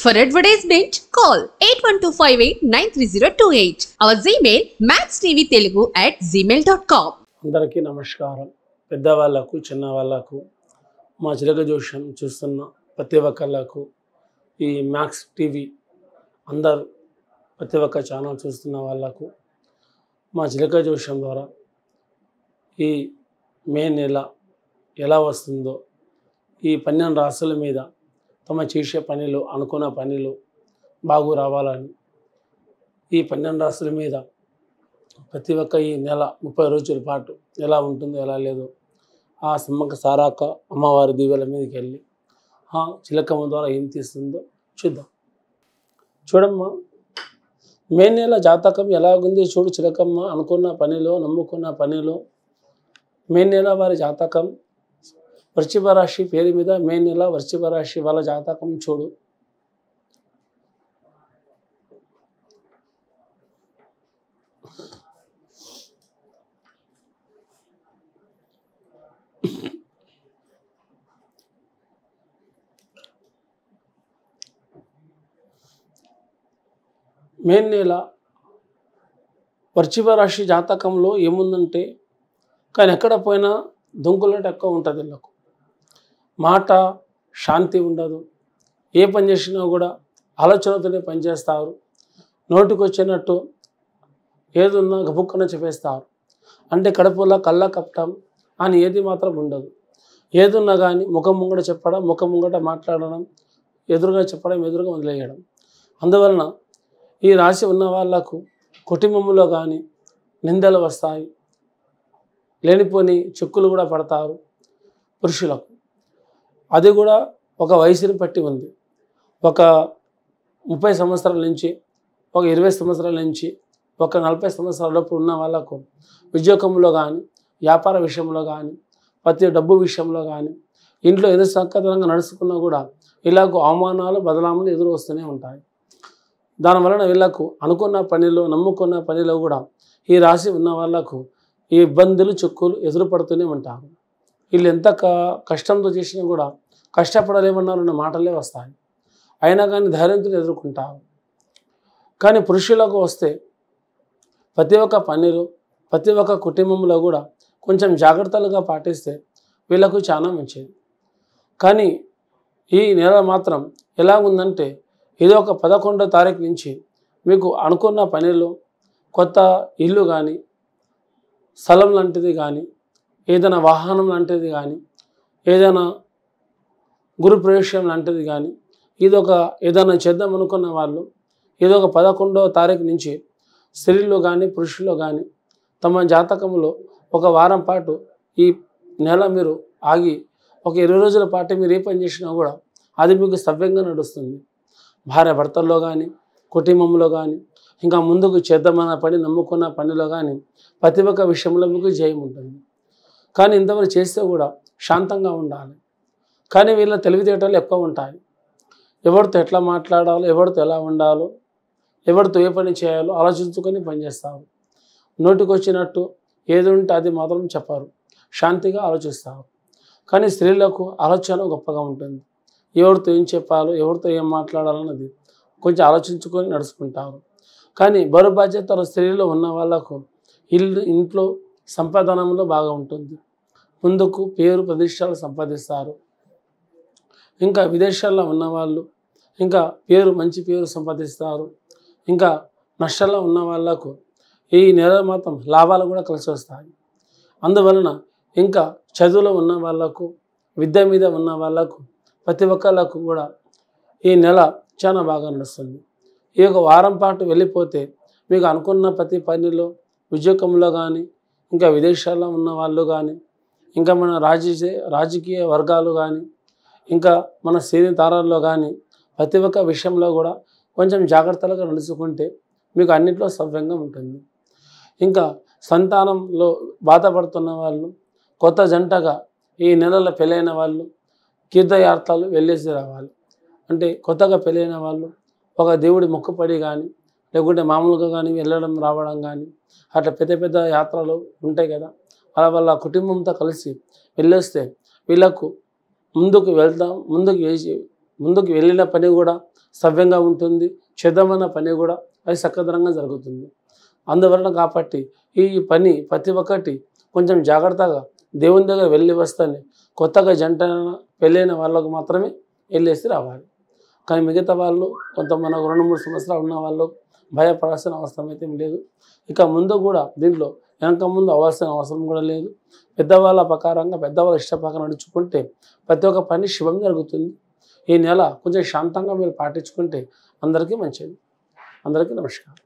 For advertisement, call 8125893028. Our Gmail maxtvtelugu@gmail.com. అందరికీ నమస్కారం. పెద్దవాళ్ళకు చిన్నవాళ్ళకు మా చిలక జోష్యం చూస్తున్న ప్రతి ఒక్కళ్ళకు ఈ మ్యాక్స్ టీవీ అందరు ప్రతి ఒక్క ఛానల్ చూస్తున్న వాళ్ళకు మా చిలక జోష్యం ద్వారా ఈ మే నెల ఎలా వస్తుందో ఈ 12 రాశుల మీద తమ చేసే పనిలో అనుకున్న పనిలో బాగు రావాలని ఈ 12 రాశుల మీద ప్రతి ఒక్క ఈ నెల 30 రోజుల పాటు ఎలా ఉంటుందో ఎలా లేదో ఆ సమ్మక్క సారాక అమ్మవారి దీవెల మీదకి వెళ్ళి ఆ చిలకమ్మ ద్వారా ఏం తీస్తుందో చూద్దాం. చూడమ్మా, మే నెల జాతకం ఎలాగుంది చూడు చిలకమ్మ. అనుకున్న పనిలో నమ్ముకున్న పనిలో మే నెల వారి జాతకం వృశ్చిక రాశి పేరు మీద మే నెల వృశ్చిక రాశి వాళ్ళ జాతకం చూడు. మే నెల వృశ్చిక రాశి జాతకంలో ఏముందంటే, కానీ ఎక్కడ పోయినా దొంగలాట ఎక్కువ ఉంటుంది. వీళ్ళకు మాట శాంతి ఉండదు. ఏ పని చేసినా కూడా ఆలోచనతోనే పనిచేస్తారు. నోటికి వచ్చినట్టు ఏదున్నా గబుక్కన చెప్పేస్తారు. అంటే కడుపులో కళ్ళ కప్పటం అని ఏది మాత్రం ఉండదు. ఏదున్నా కానీ ముఖం ముంగట చెప్పడం, ముఖం ముంగట మాట్లాడడం, ఎదురుగా చెప్పడం, ఎదురుగా వదిలేయడం. అందువలన ఈ రాశి ఉన్న వాళ్ళకు కుటుంబంలో కానీ నిందలు వస్తాయి, లేనిపోని చెక్కులు కూడా పడతారు. పురుషులకు అది కూడా ఒక వయసుని బట్టి ఉంది. ఒక 30 సంవత్సరాల నుంచి, ఒక 20 సంవత్సరాల నుంచి, ఒక 40 సంవత్సరాల లోపు ఉన్న వాళ్ళకు ఉద్యోగంలో కానీ, వ్యాపార విషయంలో కానీ, ప్రతి డబ్బు విషయంలో కానీ, ఇంట్లో ఎదురు సక్కదనంగా నడుచుకున్నా కూడా ఇలాగ అవమానాలు బదలాములు ఎదురు వస్తూనే ఉంటాయి. దానివలన వీళ్ళకు అనుకున్న పనిలో నమ్ముకున్న పనిలో కూడా ఈ రాశి ఉన్న వాళ్ళకు ఈ ఇబ్బందులు చిక్కులు ఎదురుపడుతూనే ఉంటారు. వీళ్ళు ఎంత కష్టంతో చేసినా కూడా కష్టపడలేమన్నారన్న మాటలే వస్తాయి. అయినా కానీ ధైర్యంతో ఎదుర్కొంటారు. కానీ పురుషులకు వస్తే ప్రతి ఒక్క పనిలో ప్రతి ఒక్క కుటుంబంలో కూడా కొంచెం జాగ్రత్తలుగా పాటిస్తే వీళ్ళకు చాలా మంచిది. కానీ ఈ నెల మాత్రం ఎలా ఉందంటే, ఇది ఒక 11వ తారీఖు నుంచి మీకు అనుకున్న పనిలో కొత్త ఇల్లు కానీ, స్థలం లాంటిది కానీ, ఏదైనా వాహనం లాంటిది కానీ, ఏదైనా గురుప్రవేశం లాంటిది కానీ, ఏదైనా చేద్దాం అనుకున్న వాళ్ళు ఇదొక 11వ తారీఖు నుంచి స్త్రీలు కానీ పురుషులు కానీ తమ జాతకంలో ఒక వారం పాటు ఈ నెల మీరు ఆగి ఒక 20 రోజుల పాటు మీరు ఏ పని చేసినా కూడా అది మీకు సవ్యంగా నడుస్తుంది. భార్య భర్తల్లో కానీ, కుటుంబంలో కానీ, ఇంకా ముందుకు చేద్దామన్న పని నమ్ముకున్న పనిలో కానీ ప్రతి ఒక్క విషయంలో మీకు జయం ఉంటుంది. కానీ ఇంతవరకు చేస్తే కూడా శాంతంగా ఉండాలి. కానీ వీళ్ళ తెలివితేటలు ఎక్కువ ఉంటాయి. ఎవరితో ఎట్లా మాట్లాడాలో, ఎవరితో ఎలా ఉండాలో, ఎవరితో ఏ పని చేయాలో ఆలోచించుకొని పనిచేస్తారు. నోటికి వచ్చినట్టు ఏది ఉంటే అది మాత్రం చెప్పారు, శాంతిగా ఆలోచిస్తారు. కానీ స్త్రీలకు ఆలోచన గొప్పగా ఉంటుంది. ఎవరితో ఏం చెప్పాలో, ఎవరితో ఏం మాట్లాడాలన్నది కొంచెం ఆలోచించుకొని నడుచుకుంటారు. కానీ బరువు బాధ్యతలు స్త్రీలో ఉన్న వాళ్ళకు ఇంట్లో సంపాదనంలో బాగా ఉంటుంది. ముందుకు పేరు ప్రతిష్టలు సంపాదిస్తారు. ఇంకా విదేశాల్లో ఉన్నవాళ్ళు ఇంకా మంచి పేరు సంపాదిస్తారు. ఇంకా నష్టాల్లో ఉన్న వాళ్ళకు ఈ నెల మాత్రం లాభాలు కూడా కలిసి వస్తాయి. అందువలన ఇంకా చదువులో ఉన్న వాళ్ళకు, విద్య మీద ఉన్న వాళ్ళకు ప్రతి ఒక్కళ్ళకు కూడా ఈ నెల చాలా బాగా నడుస్తుంది. ఈ ఒక వారం పాటు వెళ్ళిపోతే మీకు అనుకున్న ప్రతి పనిలో, ఉద్యోగంలో కానీ, ఇంకా విదేశాల్లో ఉన్న వాళ్ళు కానీ, ఇంకా మన రాజకీయ వర్గాలు కానీ, ఇంకా మన సినీ తారాల్లో కానీ ప్రతి ఒక్క విషయంలో కూడా కొంచెం జాగ్రత్తలుగా నడుచుకుంటే మీకు అన్నింటిలో సవ్యంగా ఉంటుంది. ఇంకా సంతానంలో బాధపడుతున్న వాళ్ళు, కొత్త జంటగా ఈ నెలలో పెళ్ళైన వాళ్ళు తీర్థయాత్రలు వెళ్ళేసి రావాలి. అంటే కొత్తగా పెళ్ళైన వాళ్ళు ఒక దేవుడి మొక్కుపడి కానీ, లేకుంటే మామూలుగా కానీ వెళ్ళడం రావడం కానీ, అట్లా పెద్ద పెద్ద యాత్రలు ఉంటాయి కదా, అలా వాళ్ళ కుటుంబంతో కలిసి వెళ్ళొస్తే వీళ్ళకు ముందుకు ముందుకు వెళ్ళిన పని కూడా సవ్యంగా ఉంటుంది, చేద్దామన్న పని కూడా అది సక్కదనంగా జరుగుతుంది. అందువలన కాబట్టి ఈ పని ప్రతి ఒక్కటి కొంచెం జాగ్రత్తగా దేవుని దగ్గర వెళ్ళి వస్తానే కొత్తగా జంట పెళ్ళైన వాళ్ళకు మాత్రమే వెళ్ళేసి రావాలి. కానీ మిగతా వాళ్ళు కొంత మనకు 2-3 సంవత్సరాలు ఉన్న వాళ్ళు భయపడాల్సిన అవసరం అయితే లేదు. ఇక ముందు కూడా దీంట్లో వెనక ముందు అవ్వాల్సిన అవసరం కూడా లేదు. పెద్దవాళ్ళ ప్రకారంగా పెద్దవాళ్ళ ఇష్ట ప్రకారం నడుచుకుంటే ప్రతి ఒక్క పని శుభం జరుగుతుంది. ఈ నెల కొంచెం శాంతంగా మీరు పాటించుకుంటే అందరికీ మంచిది. అందరికీ నమస్కారం.